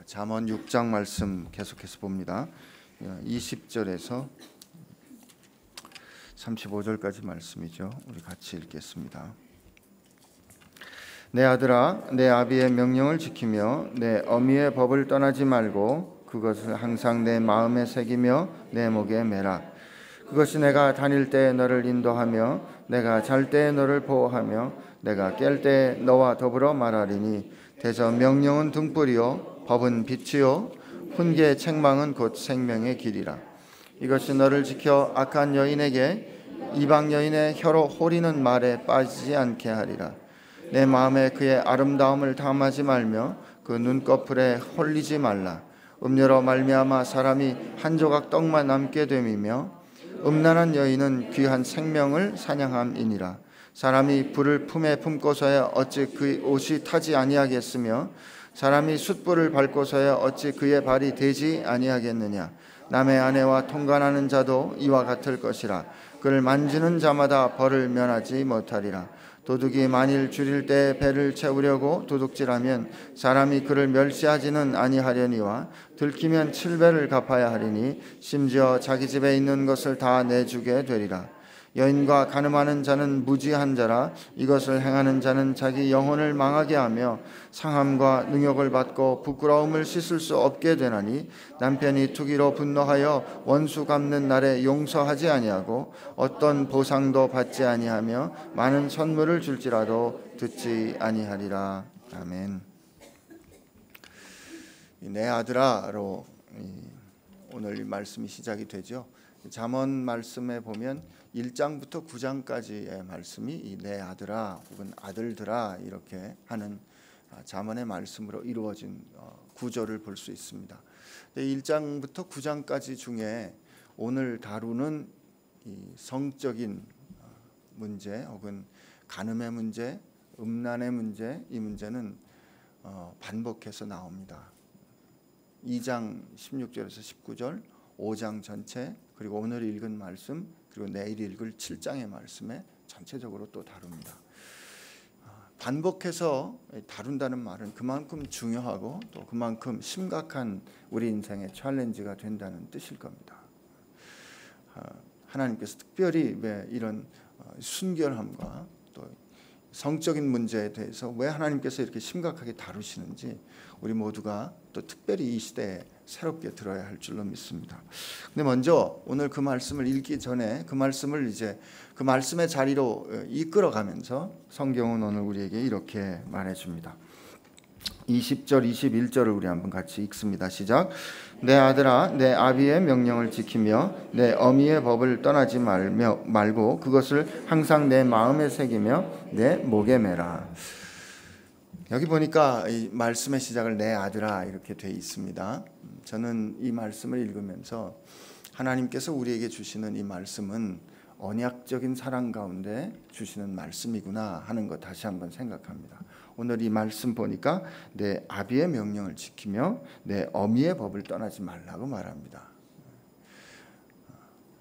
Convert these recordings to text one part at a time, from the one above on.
잠언 6장 말씀 계속해서 봅니다. 20절에서 35절까지 말씀이죠. 우리 같이 읽겠습니다. 내 아들아, 내 아비의 명령을 지키며 내 어미의 법을 떠나지 말고 그것을 항상 내 마음에 새기며 내 목에 매라. 그것이 내가 다닐 때에 너를 인도하며 내가 잘 때에 너를 보호하며 내가 깰 때에 너와 더불어 말하리니 대저 명령은 등불이요 법은 빛이요 훈계의 책망은 곧 생명의 길이라. 이것이 너를 지켜 악한 여인에게 이방 여인의 혀로 호리는 말에 빠지지 않게 하리라. 내 마음에 그의 아름다움을 탐하지 말며 그 눈꺼풀에 홀리지 말라. 음료로 말미암아 사람이 한 조각 떡만 남게 됨이며 음란한 여인은 귀한 생명을 사냥함이니라. 사람이 불을 품에 품고서야 어찌 그 옷이 타지 아니하겠으며 사람이 숯불을 밟고서야 어찌 그의 발이 되지 아니하겠느냐. 남의 아내와 통관하는 자도 이와 같을 것이라. 그를 만지는 자마다 벌을 면하지 못하리라. 도둑이 만일 줄일 때 배를 채우려고 도둑질하면 사람이 그를 멸시하지는 아니하려니와 들키면 7배를 갚아야 하리니 심지어 자기 집에 있는 것을 다 내주게 되리라. 여인과 간음하는 자는 무지한 자라. 이것을 행하는 자는 자기 영혼을 망하게 하며 상함과 능욕을 받고 부끄러움을 씻을 수 없게 되나니 남편이 투기로 분노하여 원수 갚는 날에 용서하지 아니하고 어떤 보상도 받지 아니하며 많은 선물을 줄지라도 듣지 아니하리라. 아멘. 내 아들아로 오늘 말씀이 시작이 되죠. 잠언 말씀에 보면 1장부터 9장까지의 말씀이 이 내 아들아 혹은 아들들아 이렇게 하는 잠언의 말씀으로 이루어진 구조를 볼 수 있습니다. 1장부터 9장까지 중에 오늘 다루는 이 성적인 문제 혹은 간음의 문제, 음란의 문제, 이 문제는 반복해서 나옵니다. 2장 16절에서 19절, 5장 전체, 그리고 오늘 읽은 말씀, 그리고 내일 읽을 7장의 말씀에 전체적으로 또 다룹니다. 반복해서 다룬다는 말은 그만큼 중요하고 또 그만큼 심각한 우리 인생의 챌린지가 된다는 뜻일 겁니다. 하나님께서 특별히 왜 이런 순결함과 또 성적인 문제에 대해서 왜 하나님께서 이렇게 심각하게 다루시는지 우리 모두가 또 특별히 이 시대에 새롭게 들어야 할 줄로 믿습니다. 근데 먼저 오늘 그 말씀을 읽기 전에 그 말씀을 이제 그 말씀의 자리로 이끌어가면서 성경은 오늘 우리에게 이렇게 말해줍니다. 20절, 21절을 우리 한번 같이 읽습니다. 시작. 내 아들아, 내 아비의 명령을 지키며 내 어미의 법을 떠나지 말고 그것을 항상 내 마음에 새기며 내 목에 매라. 여기 보니까 이 말씀의 시작을 내 아들아 이렇게 돼 있습니다. 저는 이 말씀을 읽으면서 하나님께서 우리에게 주시는 이 말씀은 언약적인 사랑 가운데 주시는 말씀이구나 하는 것 다시 한번 생각합니다. 오늘 이 말씀 보니까 내 아비의 명령을 지키며 내 어미의 법을 떠나지 말라고 말합니다.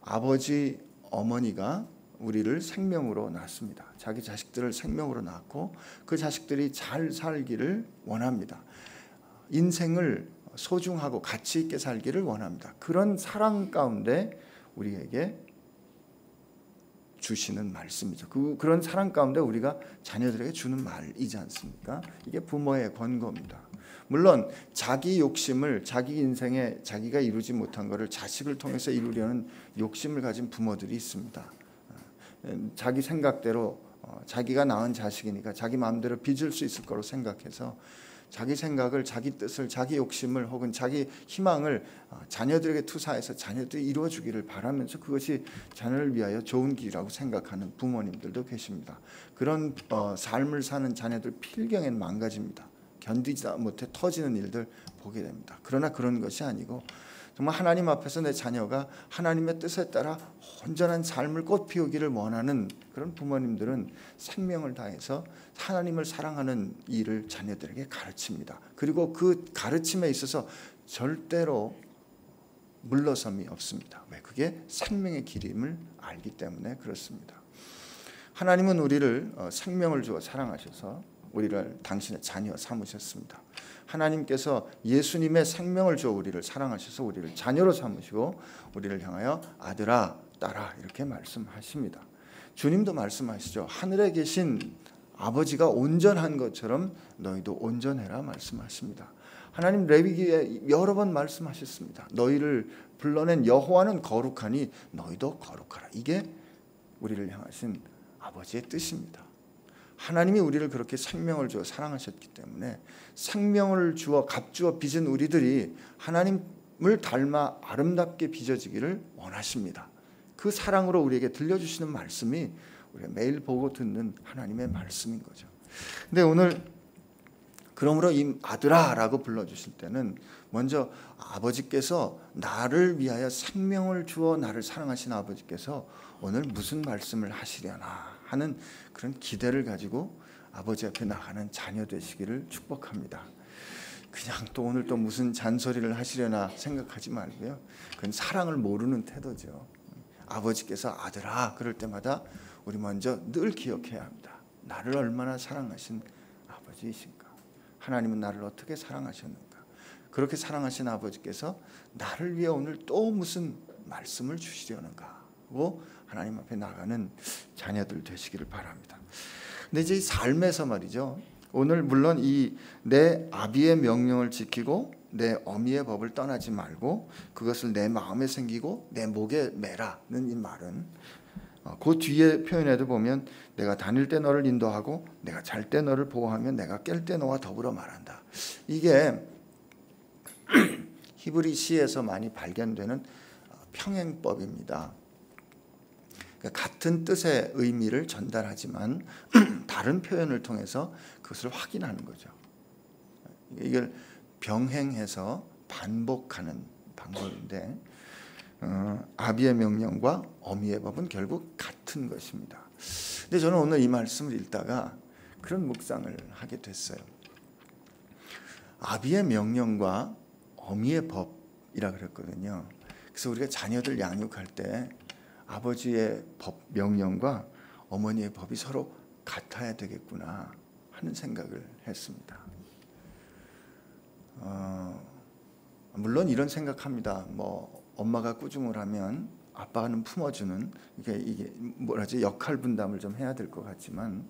아버지, 어머니가 우리를 생명으로 낳습니다. 자기 자식들을 생명으로 낳고 그 자식들이 잘 살기를 원합니다. 인생을 소중하고 가치 있게 살기를 원합니다. 그런 사랑 가운데 우리에게 주시는 말씀이죠. 그런 사랑 가운데 우리가 자녀들에게 주는 말이지 않습니까? 이게 부모의 권고입니다. 물론 자기 욕심을 자기 인생에 자기가 이루지 못한 것을 자식을 통해서 이루려는 욕심을 가진 부모들이 있습니다. 자기 생각대로 자기가 낳은 자식이니까 자기 마음대로 빚을 수 있을 거로 생각해서 자기 생각을, 자기 뜻을, 자기 욕심을 혹은 자기 희망을 자녀들에게 투사해서 자녀들이 이루어주기를 바라면서 그것이 자녀를 위하여 좋은 길이라고 생각하는 부모님들도 계십니다. 그런 삶을 사는 자녀들 필경엔 망가집니다. 견디지 못해 터지는 일들 보게 됩니다. 그러나 그런 것이 아니고 정말 하나님 앞에서 내 자녀가 하나님의 뜻에 따라 온전한 삶을 꽃피우기를 원하는 그런 부모님들은 생명을 다해서 하나님을 사랑하는 일을 자녀들에게 가르칩니다. 그리고 그 가르침에 있어서 절대로 물러섬이 없습니다. 왜? 그게 생명의 길임을 알기 때문에 그렇습니다. 하나님은 우리를 생명을 주어 사랑하셔서 우리를 당신의 자녀 삼으셨습니다. 하나님께서 예수님의 생명을 주어 우리를 사랑하셔서 우리를 자녀로 삼으시고 우리를 향하여 아들아 딸아 이렇게 말씀하십니다. 주님도 말씀하시죠. 하늘에 계신 아버지가 온전한 것처럼 너희도 온전해라 말씀하십니다. 하나님 레위기에 여러 번 말씀하셨습니다. 너희를 불러낸 여호와는 거룩하니 너희도 거룩하라. 이게 우리를 향하신 아버지의 뜻입니다. 하나님이 우리를 그렇게 생명을 주어 사랑하셨기 때문에 생명을 주어 값주어 빚은 우리들이 하나님을 닮아 아름답게 빚어지기를 원하십니다. 그 사랑으로 우리에게 들려주시는 말씀이 우리가 매일 보고 듣는 하나님의 말씀인 거죠. 근데 오늘 그러므로 이 아들아라고 불러주실 때는 먼저 아버지께서 나를 위하여 생명을 주어 나를 사랑하신 아버지께서 오늘 무슨 말씀을 하시려나 하는 그런 기대를 가지고 아버지 앞에 나가는 자녀 되시기를 축복합니다. 그냥 또 오늘 또 무슨 잔소리를 하시려나 생각하지 말고요. 그건 사랑을 모르는 태도죠. 아버지께서 아들아 그럴 때마다 우리 먼저 늘 기억해야 합니다. 나를 얼마나 사랑하신 아버지이신가. 하나님은 나를 어떻게 사랑하셨는가. 그렇게 사랑하신 아버지께서 나를 위해 오늘 또 무슨 말씀을 주시려는가 하고 하나님 앞에 나가는 자녀들 되시기를 바랍니다. 근데 이제 이 삶에서 말이죠. 오늘 물론 이 내 아비의 명령을 지키고 내 어미의 법을 떠나지 말고 그것을 내 마음에 새기고 내 목에 매라는 이 말은 그 뒤에 표현에도 보면 내가 다닐 때 너를 인도하고 내가 잘 때 너를 보호하며 내가 깰 때 너와 더불어 말한다. 이게 히브리 시에서 많이 발견되는 평행법입니다. 그러니까 같은 뜻의 의미를 전달하지만 다른 표현을 통해서 그것을 확인하는 거죠. 이걸 병행해서 반복하는 방법인데 아비의 명령과 어미의 법은 결국 같은 것입니다. 근데 저는 오늘 이 말씀을 읽다가 그런 묵상을 하게 됐어요. 아비의 명령과 어미의 법이라 그랬거든요. 그래서 우리가 자녀들 양육할 때 아버지의 법 명령과 어머니의 법이 서로 같아야 되겠구나 하는 생각을 했습니다. 물론 이런 생각합니다. 뭐 엄마가 꾸중을 하면 아빠는 품어주는 이게 뭐라지 역할 분담을 좀 해야 될 것 같지만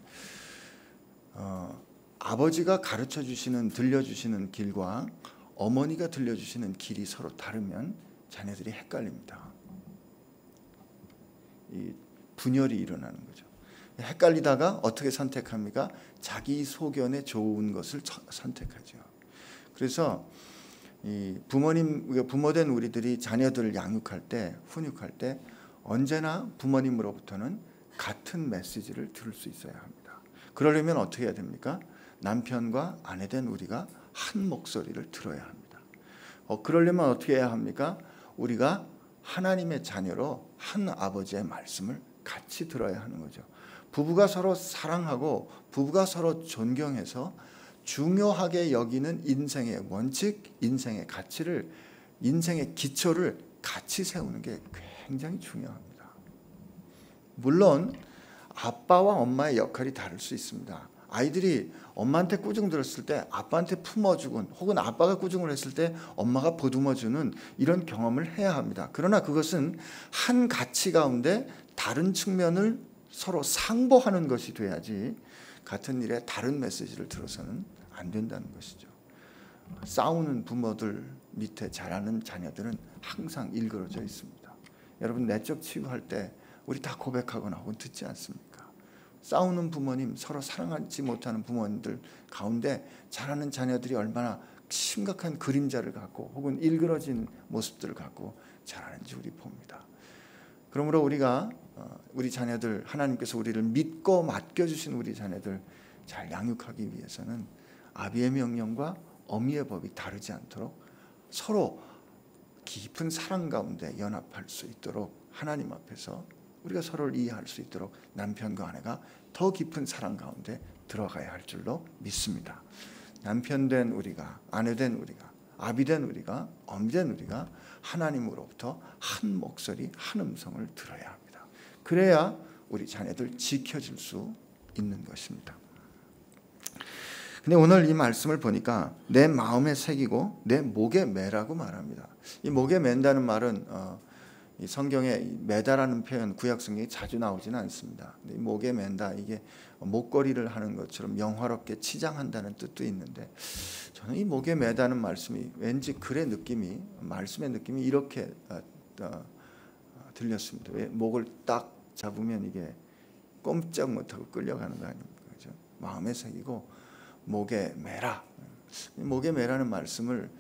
아버지가 가르쳐 주시는 들려주시는 길과 어머니가 들려주시는 길이 서로 다르면 자녀들이 헷갈립니다. 이 분열이 일어나는 거죠. 헷갈리다가 어떻게 선택합니까? 자기 소견에 좋은 것을 선택하죠. 그래서 이 부모된 우리들이 자녀들을 양육할 때, 훈육할 때 언제나 부모님으로부터는 같은 메시지를 들을 수 있어야 합니다. 그러려면 어떻게 해야 됩니까? 남편과 아내된 우리가 한 목소리를 들어야 합니다. 그러려면 어떻게 해야 합니까? 우리가 하나님의 자녀로 한 아버지의 말씀을 같이 들어야 하는 거죠. 부부가 서로 사랑하고 부부가 서로 존경해서 중요하게 여기는 인생의 원칙, 인생의 가치를, 인생의 기초를 같이 세우는 게 굉장히 중요합니다. 물론 아빠와 엄마의 역할이 다를 수 있습니다. 아이들이 엄마한테 꾸중 들었을 때 아빠한테 품어주곤 혹은 아빠가 꾸중을 했을 때 엄마가 보듬어주는 이런 경험을 해야 합니다. 그러나 그것은 한 가치 가운데 다른 측면을 서로 상보하는 것이 돼야지 같은 일에 다른 메시지를 들어서는 안 된다는 것이죠. 싸우는 부모들 밑에 자라는 자녀들은 항상 일그러져 있습니다. 여러분 내적 치유할 때 우리 다 고백하거나 혹은 듣지 않습니까? 싸우는 부모님, 서로 사랑하지 못하는 부모님들 가운데 자라는 자녀들이 얼마나 심각한 그림자를 갖고 혹은 일그러진 모습들을 갖고 자라는지 우리 봅니다. 그러므로 우리가 우리 자녀들, 하나님께서 우리를 믿고 맡겨주신 우리 자녀들 잘 양육하기 위해서는 아비의 명령과 어미의 법이 다르지 않도록 서로 깊은 사랑 가운데 연합할 수 있도록 하나님 앞에서 우리가 서로를 이해할 수 있도록 남편과 아내가 더 깊은 사랑 가운데 들어가야 할 줄로 믿습니다. 남편 된 우리가, 아내 된 우리가, 아비 된 우리가, 어미 된 우리가 하나님으로부터 한 목소리, 한 음성을 들어야 합니다. 그래야 우리 자녀들 지켜질 수 있는 것입니다. 근데 오늘 이 말씀을 보니까 내 마음에 새기고 내 목에 매라고 말합니다. 이 목에 맨다는 말은 이 성경에 매다라는 표현 구약 성경에 자주 나오지는 않습니다. 이 목에 맨다, 이게 목걸이를 하는 것처럼 영화롭게 치장한다는 뜻도 있는데, 저는 이 목에 매다는 말씀이 왠지 글의 느낌이, 말씀의 느낌이 이렇게 들렸습니다. 왜 목을 딱 잡으면 이게 꼼짝 못하고 끌려가는 거 아닙니까? 그죠? 마음에 새기고 목에 매라. 목에 매라는 말씀을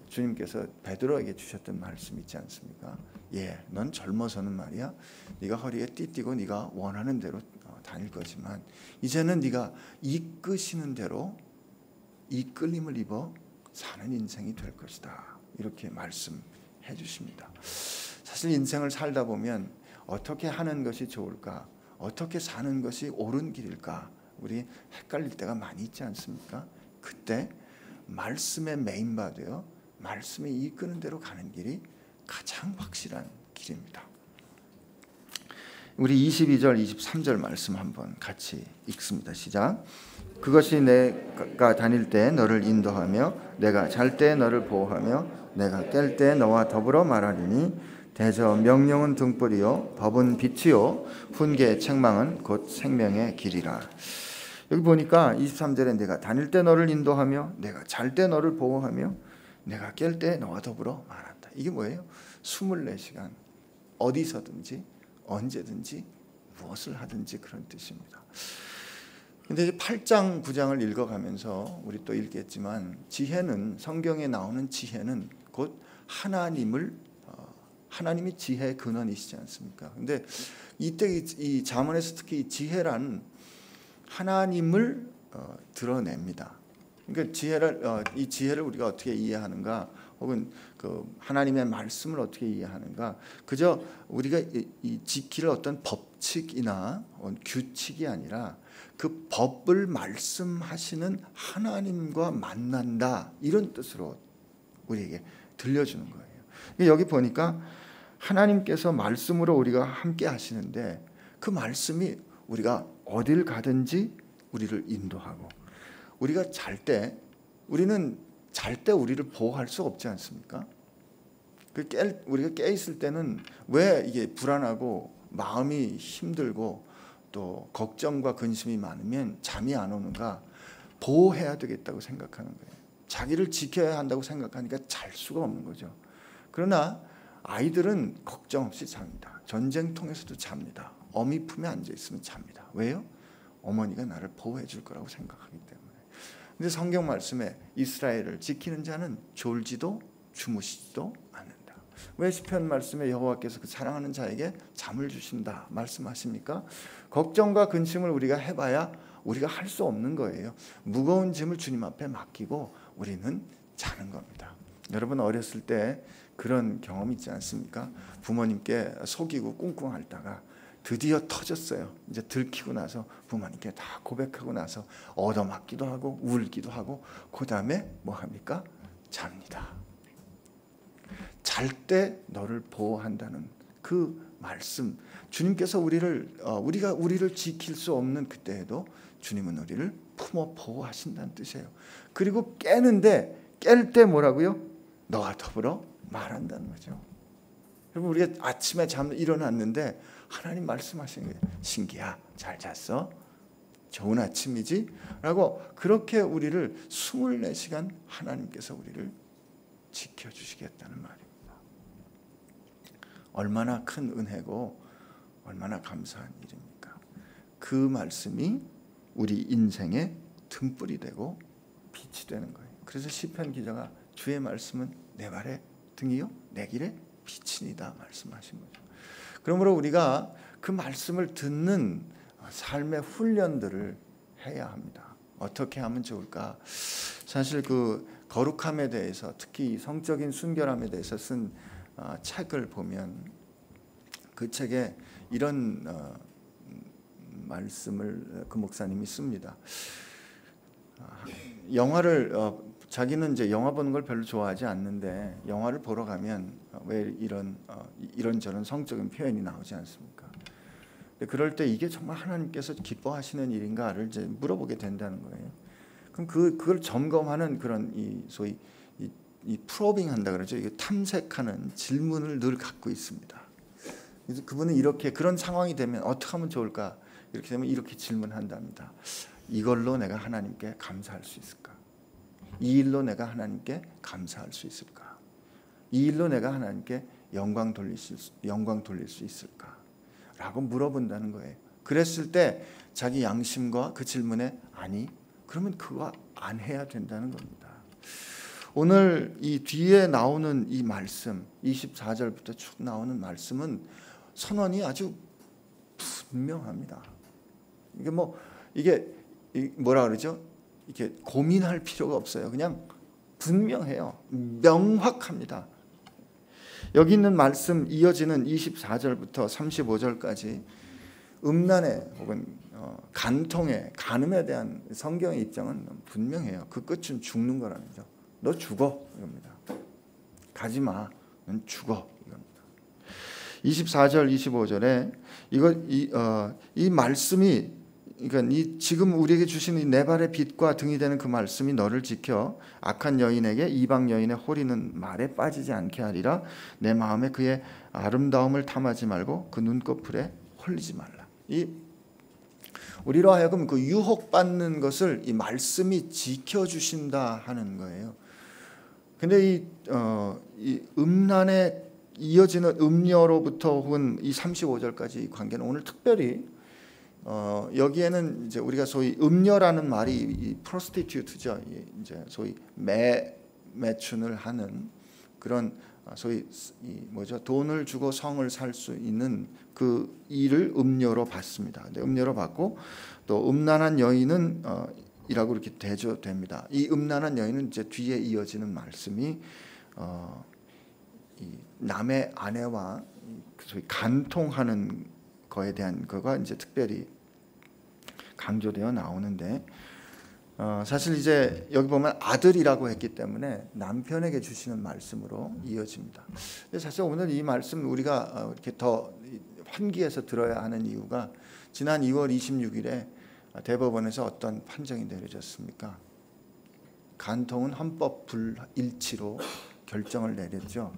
주님께서 베드로에게 주셨던 말씀 있지 않습니까? 예, 넌 젊어서는 말이야, 네가 허리에 띠띠고 네가 원하는 대로 다닐 거지만 이제는 네가 이끄시는 대로 이끌림을 입어 사는 인생이 될 것이다. 이렇게 말씀해 주십니다. 사실 인생을 살다 보면 어떻게 하는 것이 좋을까? 어떻게 사는 것이 옳은 길일까? 우리 헷갈릴 때가 많이 있지 않습니까? 그때 말씀에 메인바되어 말씀이 이끄는 대로 가는 길이 가장 확실한 길입니다. 우리 22절 23절 말씀 한번 같이 읽습니다. 시작. 그것이 내가 다닐 때 너를 인도하며 내가 잘 때 너를 보호하며 내가 깰 때 너와 더불어 말하리니 대저 명령은 등불이요 법은 빛이요 훈계의 책망은 곧 생명의 길이라. 여기 보니까 23절에 내가 다닐 때 너를 인도하며 내가 잘 때 너를 보호하며 내가 깰 때 너와 더불어 말한다. 이게 뭐예요? 24시간 어디서든지 언제든지 무엇을 하든지 그런 뜻입니다. 근데 이제 8장 9장을 읽어가면서 우리 또 읽겠지만, 지혜는, 성경에 나오는 지혜는 곧 하나님이 지혜의 근원이시지 않습니까? 근데 이때 이 잠언에서 특히 지혜란 하나님을 드러냅니다. 그러니까 이 지혜를 우리가 어떻게 이해하는가, 혹은 그 하나님의 말씀을 어떻게 이해하는가, 그저 우리가 이 지킬 어떤 법칙이나 규칙이 아니라 그 법을 말씀하시는 하나님과 만난다, 이런 뜻으로 우리에게 들려주는 거예요. 여기 보니까 하나님께서 말씀으로 우리가 함께 하시는데, 그 말씀이 우리가 어딜 가든지 우리를 인도하고, 우리가 우리는 잘 때 우리를 보호할 수 없지 않습니까? 우리가 깨 있을 때는 왜 이게 불안하고 마음이 힘들고 또 걱정과 근심이 많으면 잠이 안 오는가? 보호해야 되겠다고 생각하는 거예요. 자기를 지켜야 한다고 생각하니까 잘 수가 없는 거죠. 그러나 아이들은 걱정 없이 잡니다. 전쟁통에서도 잡니다. 어미 품에 앉아 있으면 잡니다. 왜요? 어머니가 나를 보호해 줄 거라고 생각하기 때문에. 근데 성경 말씀에 이스라엘을 지키는 자는 졸지도 주무시지도 않는다. 왜 시편 말씀에 여호와께서 그 사랑하는 자에게 잠을 주신다 말씀하십니까? 걱정과 근심을 우리가 해봐야 우리가 할 수 없는 거예요. 무거운 짐을 주님 앞에 맡기고 우리는 자는 겁니다. 여러분 어렸을 때 그런 경험 있지 않습니까? 부모님께 속이고 꿍꿍 앓다가 드디어 터졌어요. 이제 들키고 나서 부모님께 다 고백하고 나서 얻어맞기도 하고 울기도 하고, 그 다음에 뭐 합니까? 잡니다. 잘 때 너를 보호한다는 그 말씀, 주님께서 우리가 우리를 지킬 수 없는 그때에도 주님은 우리를 품어 보호하신다는 뜻이에요. 그리고 깰 때 뭐라고요? 너와 더불어 말한다는 거죠. 여러분 우리가 아침에 일어났는데 하나님 말씀하시는 거예요. 신기야, 잘 잤어? 좋은 아침이지? 라고 그렇게 우리를 24시간 하나님께서 우리를 지켜주시겠다는 말입니다. 얼마나 큰 은혜고 얼마나 감사한 일입니까? 그 말씀이 우리 인생의 등불이 되고 빛이 되는 거예요. 그래서 시편 기자가 주의 말씀은 내 발의 등이요 내 길의 빛이니다 말씀하신 거죠. 그러므로 우리가 그 말씀을 듣는 삶의 훈련들을 해야 합니다. 어떻게 하면 좋을까? 사실 그 거룩함에 대해서, 특히 성적인 순결함에 대해서 쓴 책을 보면 그 책에 이런 말씀을 그 목사님이 씁니다. 자기는 이제 영화 보는 걸 별로 좋아하지 않는데 영화를 보러 가면 왜 이런저런 성적인 표현이 나오지 않습니까? 그럴 때 이게 정말 하나님께서 기뻐하시는 일인가를 이제 물어보게 된다는 거예요. 그럼 그걸 점검하는 그런 소위 이 프로빙 한다 그러죠. 이게 탐색하는 질문을 늘 갖고 있습니다. 그래서 그분은 이렇게 그런 상황이 되면 어떻게 하면 좋을까? 이렇게 되면 이렇게 질문한답니다. 이걸로 내가 하나님께 감사할 수 있을까? 이 일로 내가 하나님께 감사할 수 있을까? 이 일로 내가 하나님께 영광 돌릴 수 있을까? 라고 물어본다는 거예요. 그랬을 때 자기 양심과 그 질문에 아니, 그러면 그거 안 해야 된다는 겁니다. 오늘 이 뒤에 나오는 이 말씀 24절부터 쭉 나오는 말씀은 선언이 아주 분명합니다. 이게 뭐라 그러죠? 이렇게 고민할 필요가 없어요. 그냥 분명해요. 명확합니다. 여기 있는 말씀 이어지는 24절부터 35절까지 음란에 혹은 간통에 간음에 대한 성경의 입장은 분명해요. 그 끝은 죽는 거라는 거죠. 너 죽어 이겁니다. 가지 마. 넌 죽어 이겁니다. 24절 25절에 이 말씀이 그러니까 지금 우리에게 주신 이 내 발의 빛과 등이 되는 그 말씀이 너를 지켜 악한 여인에게 이방 여인의 호리는 말에 빠지지 않게 하리라. 내 마음에 그의 아름다움을 탐하지 말고 그 눈꺼풀에 홀리지 말라. 우리로 하여금 그 유혹받는 것을 이 말씀이 지켜주신다 하는 거예요. 근데 이 음란에 이어지는 음녀로부터 혹은 이 35절까지 이 관계는 오늘 특별히 여기에는 이제 우리가 소위 음녀라는 말이 이 프로스티튜트죠. 이제 소위 매춘을 하는 그런 소위 돈을 주고 성을 살 수 있는 그 일을 음녀로 봤습니다. 근데 음녀로 봤고 또 음란한 여인은 이라고 이렇게 대조됩니다. 이 음란한 여인은 이제 뒤에 이어지는 말씀이 이 남의 아내와 소위 간통하는 거에 대한 거가 이제 특별히 강조되어 나오는데 사실 이제 여기 보면 아들이라고 했기 때문에 남편에게 주시는 말씀으로 이어집니다. 근데 사실 오늘 이 말씀 우리가 이렇게 더 환기해서 들어야 하는 이유가 지난 2월 26일에 대법원에서 어떤 판정이 내려졌습니까? 간통은 헌법 불일치로 결정을 내렸죠.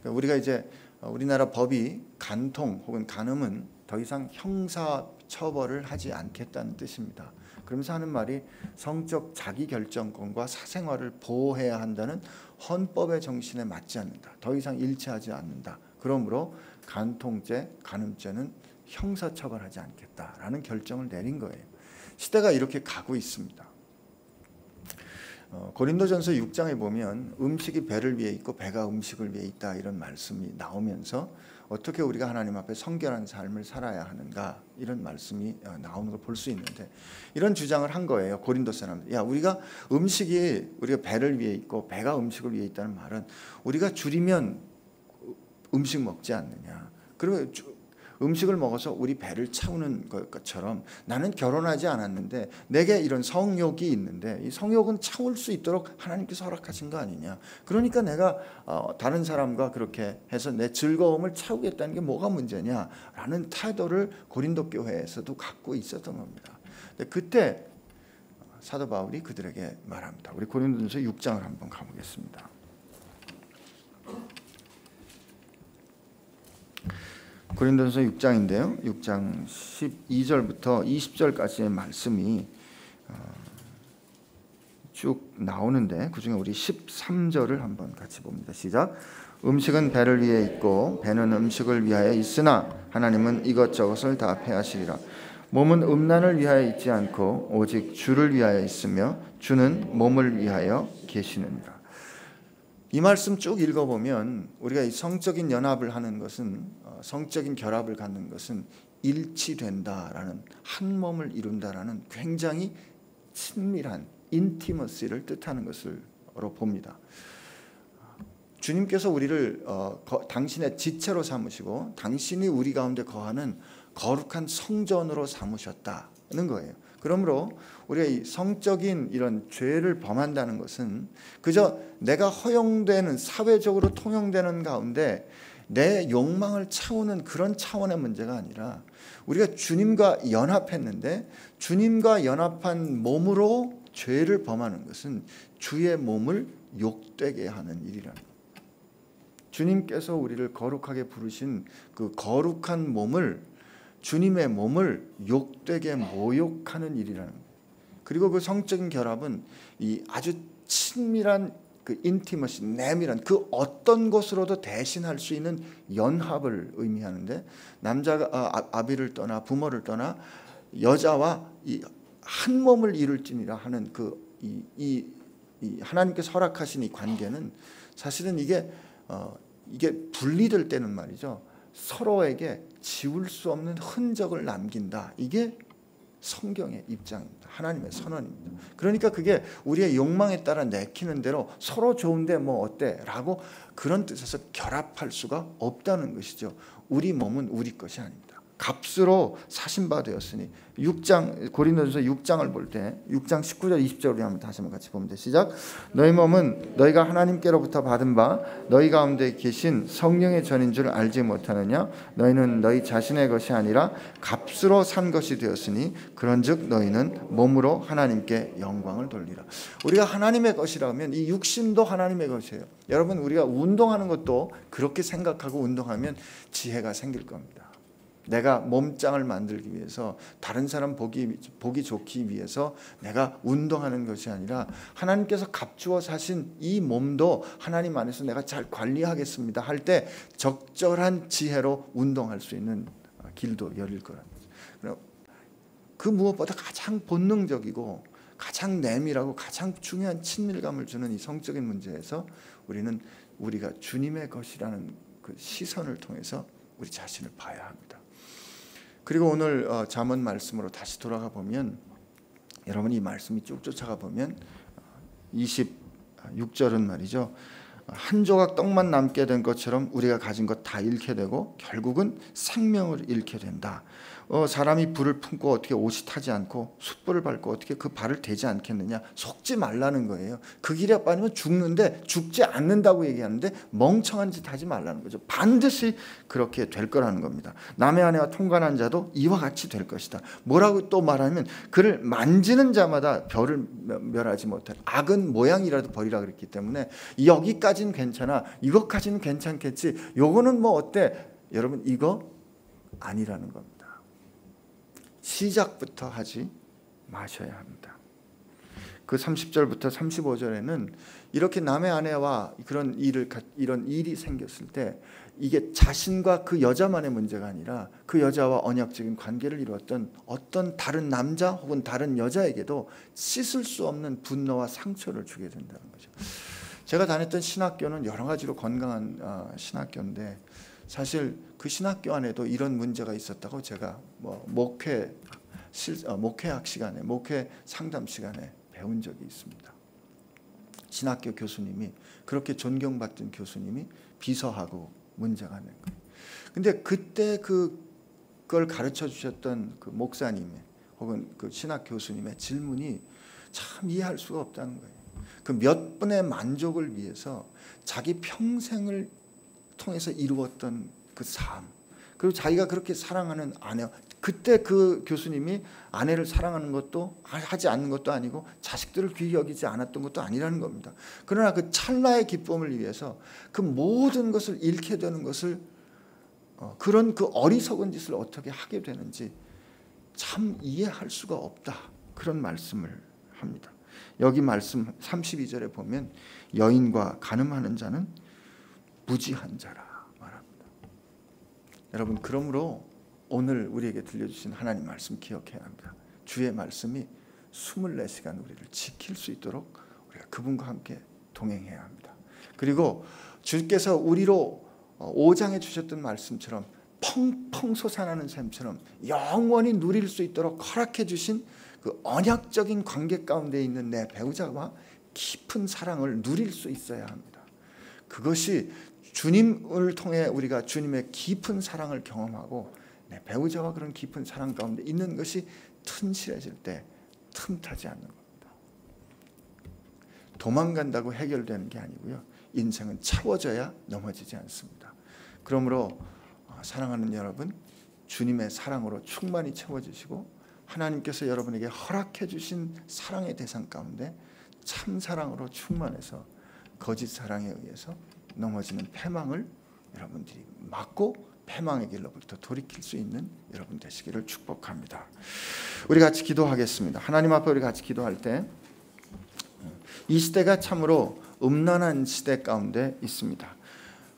우리가 이제 우리나라 법이 간통 혹은 간음은 더 이상 형사 처벌을 하지 않겠다는 뜻입니다. 그러면서 하는 말이 성적 자기결정권과 사생활을 보호해야 한다는 헌법의 정신에 맞지 않는다. 더 이상 일치하지 않는다. 그러므로 간통죄, 간음죄는 형사처벌하지 않겠다라는 결정을 내린 거예요. 시대가 이렇게 가고 있습니다. 고린도전서 6장에 보면 음식이 배를 위해 있고 배가 음식을 위해 있다 이런 말씀이 나오면서 어떻게 우리가 하나님 앞에 성결한 삶을 살아야 하는가 이런 말씀이 나오는 걸 볼 수 있는데 이런 주장을 한 거예요. 고린도 사람들. 야, 우리가 배를 위해 있고 배가 음식을 위해 있다는 말은 우리가 줄이면 음식 먹지 않느냐. 그러면 음식을 먹어서 우리 배를 채우는 것처럼 나는 결혼하지 않았는데 내게 이런 성욕이 있는데 이 성욕은 채울 수 있도록 하나님께서 허락하신 거 아니냐. 그러니까 내가 다른 사람과 그렇게 해서 내 즐거움을 채우겠다는 게 뭐가 문제냐라는 태도를 고린도 교회에서도 갖고 있었던 겁니다. 근데 그때 사도 바울이 그들에게 말합니다. 우리 고린도전서 6장을 한번 가보겠습니다. 고린도전서 6장인데요. 6장 12절부터 20절까지의 말씀이 쭉 나오는데 그중에 우리 13절을 한번 같이 봅니다. 시작. 음식은 배를 위해 있고 배는 음식을 위하여 있으나 하나님은 이것저것을 다 패하시리라. 몸은 음란을 위하여 있지 않고 오직 주를 위하여 있으며 주는 몸을 위하여 계시느니라. 이 말씀 쭉 읽어보면 우리가 이 성적인 연합을 하는 것은 성적인 결합을 갖는 것은 일치된다라는 한 몸을 이룬다라는 굉장히 친밀한 인티머시를 뜻하는 것으로 봅니다. 주님께서 우리를 당신의 지체로 삼으시고 당신이 우리 가운데 거하는 거룩한 성전으로 삼으셨다는 거예요. 그러므로 우리가 이 성적인 이런 죄를 범한다는 것은 그저 내가 허용되는 사회적으로 통용되는 가운데 내 욕망을 채우는 그런 차원의 문제가 아니라 우리가 주님과 연합했는데 주님과 연합한 몸으로 죄를 범하는 것은 주의 몸을 욕되게 하는 일이라는 거예요. 주님께서 우리를 거룩하게 부르신 그 거룩한 몸을, 주님의 몸을 욕되게 모욕하는 일이라는 거예요. 그리고 그 성적인 결합은 이 아주 친밀한 그 인티머시, 내밀한 그 어떤 것으로도 대신할 수 있는 연합을 의미하는데, 남자가 아비를 떠나 부모를 떠나 여자와 이 한 몸을 이룰지니라 하는 이 하나님께서 허락하신 이 관계는 사실은 이게 분리될 때는 말이죠, 서로에게 지울 수 없는 흔적을 남긴다. 이게 성경의 입장입니다. 하나님의 선언입니다. 그러니까 그게 우리의 욕망에 따라 내키는 대로 서로 좋은데 뭐 어때? 라고 그런 뜻에서 결합할 수가 없다는 것이죠. 우리 몸은 우리 것이 아닙니다. 값으로 사신 바 되었으니. 6장 고린도전서 6장을 볼 때 6장 19절 20절 우리 한번 다시 한번 같이 보면 돼. 시작. 너희 몸은 너희가 하나님께로부터 받은 바 너희 가운데 계신 성령의 전인 줄 알지 못하느냐? 너희는 너희 자신의 것이 아니라 값으로 산 것이 되었으니 그런즉 너희는 몸으로 하나님께 영광을 돌리라. 우리가 하나님의 것이라면 이 육신도 하나님의 것이에요. 여러분, 우리가 운동하는 것도 그렇게 생각하고 운동하면 지혜가 생길 겁니다. 내가 몸짱을 만들기 위해서, 다른 사람 보기 좋기 위해서 내가 운동하는 것이 아니라 하나님께서 값주어 사신 이 몸도 하나님 안에서 내가 잘 관리하겠습니다 할 때 적절한 지혜로 운동할 수 있는 길도 열릴 거랍니다. 그 무엇보다 가장 본능적이고 가장 내밀하고 가장 중요한 친밀감을 주는 이 성적인 문제에서 우리가 주님의 것이라는 그 시선을 통해서 우리 자신을 봐야 합니다. 그리고 오늘 잠언 말씀으로 다시 돌아가 보면, 여러분 이 말씀이 쭉 쫓아가 보면 26절은 말이죠, 한 조각 떡만 남게 된 것처럼 우리가 가진 것 다 잃게 되고 결국은 생명을 잃게 된다. 사람이 불을 품고 어떻게 옷이 타지 않고 숯불을 밟고 어떻게 그 발을 대지 않겠느냐. 속지 말라는 거예요. 그 길에 빠지면 죽는데 죽지 않는다고 얘기하는데 멍청한 짓 하지 말라는 거죠. 반드시 그렇게 될 거라는 겁니다. 남의 아내와 통관한 자도 이와 같이 될 것이다. 뭐라고 또 말하면, 그를 만지는 자마다 별을 멸하지 못할 악은 모양이라도 버리라 그랬기 때문에 여기까지는 괜찮아, 이것까지는 괜찮겠지, 요거는 뭐 어때, 여러분 이거 아니라는 겁니다. 시작부터 하지 마셔야 합니다. 그 30절부터 35절에는 이렇게 남의 아내와 이런 일이 생겼을 때 이게 자신과 그 여자만의 문제가 아니라 그 여자와 언약적인 관계를 이루었던 어떤 다른 남자 혹은 다른 여자에게도 씻을 수 없는 분노와 상처를 주게 된다는 거죠. 제가 다녔던 신학교는 여러 가지로 건강한 신학교인데, 사실 그 신학교 안에도 이런 문제가 있었다고 제가 목회학 시간에, 목회 상담 시간에 배운 적이 있습니다. 신학교 교수님이, 그렇게 존경받던 교수님이 비서하고 문제가 된 거예요. 근데 그때 그걸 가르쳐 주셨던 그 목사님의 혹은 그 신학 교수님의 질문이 참 이해할 수가 없다는 거예요. 그 몇 분의 만족을 위해서 자기 평생을 통해서 이루었던 그 삶, 그리고 자기가 그렇게 사랑하는 아내, 그때 그 교수님이 아내를 사랑하는 것도 하지 않는 것도 아니고 자식들을 귀히 여기지 않았던 것도 아니라는 겁니다. 그러나 그 찰나의 기쁨을 위해서 그 모든 것을 잃게 되는 것을, 그런 그 어리석은 짓을 어떻게 하게 되는지 참 이해할 수가 없다, 그런 말씀을 합니다. 여기 말씀 32절에 보면 여인과 간음하는 자는 무지한 자라 말합니다. 여러분, 그러므로 오늘 우리에게 들려주신 하나님 말씀 기억해야 합니다. 주의 말씀이 24시간 우리를 지킬 수 있도록 우리가 그분과 함께 동행해야 합니다. 그리고 주께서 우리로 5장에 주셨던 말씀처럼 펑펑 솟아나는 샘처럼 영원히 누릴 수 있도록 허락해 주신 그 언약적인 관계 가운데 있는 내 배우자와 깊은 사랑을 누릴 수 있어야 합니다. 그것이 주님을 통해 우리가 주님의 깊은 사랑을 경험하고 내 배우자와 그런 깊은 사랑 가운데 있는 것이 튼실해질 때 틈타지 않는 겁니다. 도망간다고 해결되는 게 아니고요, 인생은 채워져야 넘어지지 않습니다. 그러므로 사랑하는 여러분, 주님의 사랑으로 충만히 채워지시고 하나님께서 여러분에게 허락해 주신 사랑의 대상 가운데 참 사랑으로 충만해서 거짓 사랑에 의해서 넘어지는 패망을 여러분들이 막고 패망의 길로부터 돌이킬 수 있는 여러분 되시기를 축복합니다. 우리 같이 기도하겠습니다. 하나님 앞에 우리 같이 기도할 때 이 시대가 참으로 음란한 시대 가운데 있습니다.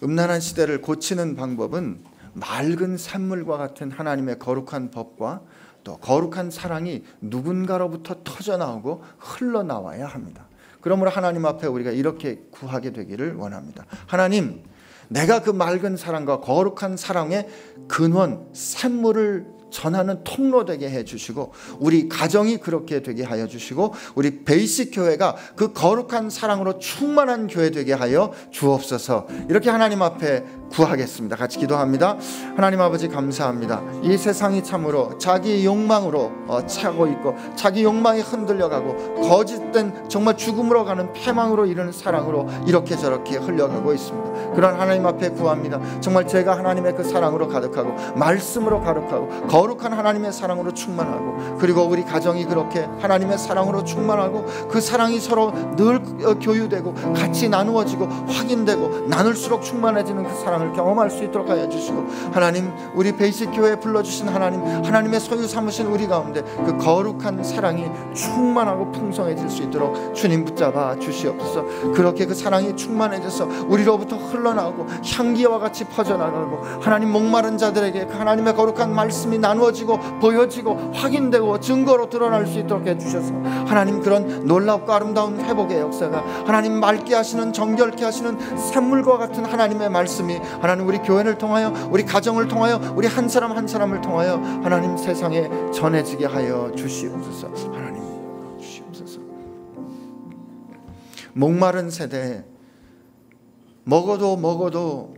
음란한 시대를 고치는 방법은 맑은 샘물과 같은 하나님의 거룩한 법과 또 거룩한 사랑이 누군가로부터 터져나오고 흘러나와야 합니다. 그러므로 하나님 앞에 우리가 이렇게 구하게 되기를 원합니다. 하나님, 내가 그 맑은 사랑과 거룩한 사랑의 근원, 샘물을 전하는 통로 되게 해주시고 우리 가정이 그렇게 되게 하여 주시고 우리 베이식 교회가 그 거룩한 사랑으로 충만한 교회 되게 하여 주옵소서. 이렇게 하나님 앞에 구하겠습니다. 같이 기도합니다. 하나님 아버지 감사합니다. 이 세상이 참으로 자기 욕망으로 차고 있고 자기 욕망이 흔들려가고 거짓된 정말 죽음으로 가는 패망으로 이르는 사랑으로 이렇게 저렇게 흘려가고 있습니다. 그런 하나님 앞에 구합니다. 정말 제가 하나님의 그 사랑으로 가득하고 말씀으로 가득하고 거룩한 하나님의 사랑으로 충만하고 그리고 우리 가정이 그렇게 하나님의 사랑으로 충만하고 그 사랑이 서로 늘 교유되고 같이 나누어지고 확인되고 나눌수록 충만해지는 그 사랑을 경험할 수 있도록 하여 주시고 하나님 우리 베이식 교회에 불러주신 하나님의 소유 삼으신 우리 가운데 그 거룩한 사랑이 충만하고 풍성해질 수 있도록 주님 붙잡아 주시옵소서. 그렇게 그 사랑이 충만해져서 우리로부터 흘러나오고 향기와 같이 퍼져나가고 하나님 목마른 자들에게 그 하나님의 거룩한 말씀이 나누어지고 보여지고 확인되고 증거로 드러날 수 있도록 해주셔서 하나님 그런 놀랍고 아름다운 회복의 역사가 하나님 맑게 하시는 정결케 하시는 샘물과 같은 하나님의 말씀이 하나님 우리 교회를 통하여 우리 가정을 통하여 우리 한 사람 한 사람을 통하여 하나님 세상에 전해지게 하여 주시옵소서. 하나님 주시옵소서. 목마른 세대에 먹어도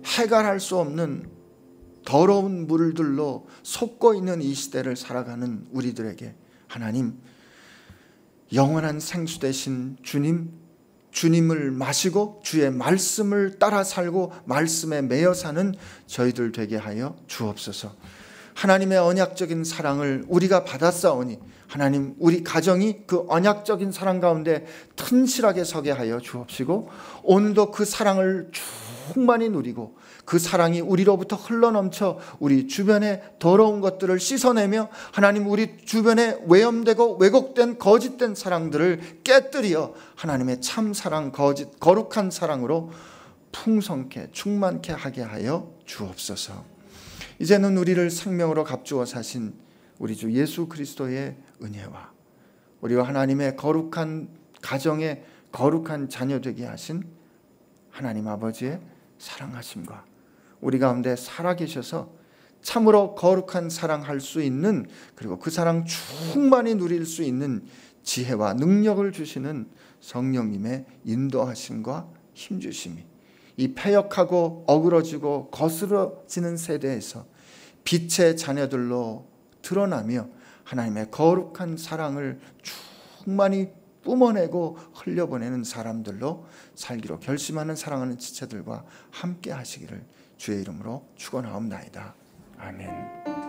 해결할 수 없는 더러운 물들로 솟고 있는 이 시대를 살아가는 우리들에게 하나님 영원한 생수 되신 주님을 마시고 주의 말씀을 따라 살고 말씀에 매여 사는 저희들 되게 하여 주옵소서. 하나님의 언약적인 사랑을 우리가 받았사오니 하나님 우리 가정이 그 언약적인 사랑 가운데 튼실하게 서게 하여 주옵시고 오늘도 그 사랑을 충만히 누리고 그 사랑이 우리로부터 흘러넘쳐 우리 주변의 더러운 것들을 씻어내며 하나님 우리 주변에 외염되고 왜곡된 거짓된 사랑들을 깨뜨려 하나님의 참 사랑 거룩한 사랑으로 풍성케 충만케 하게 하여 주옵소서. 이제는 우리를 생명으로 값주어 사신 우리 주 예수 그리스도의 은혜와 우리와 하나님의 거룩한 가정의 거룩한 자녀 되게 하신 하나님 아버지의 사랑하심과 우리 가운데 살아계셔서 참으로 거룩한 사랑할 수 있는 그리고 그 사랑 충만히 누릴 수 있는 지혜와 능력을 주시는 성령님의 인도하심과 힘주심이 이 패역하고 어그러지고 거스러지는 세대에서 빛의 자녀들로 드러나며 하나님의 거룩한 사랑을 충만히 뿜어내고 흘려보내는 사람들로 살기로 결심하는 사랑하는 지체들과 함께 하시기를 주의 이름으로 축원하옵나이다. 아멘.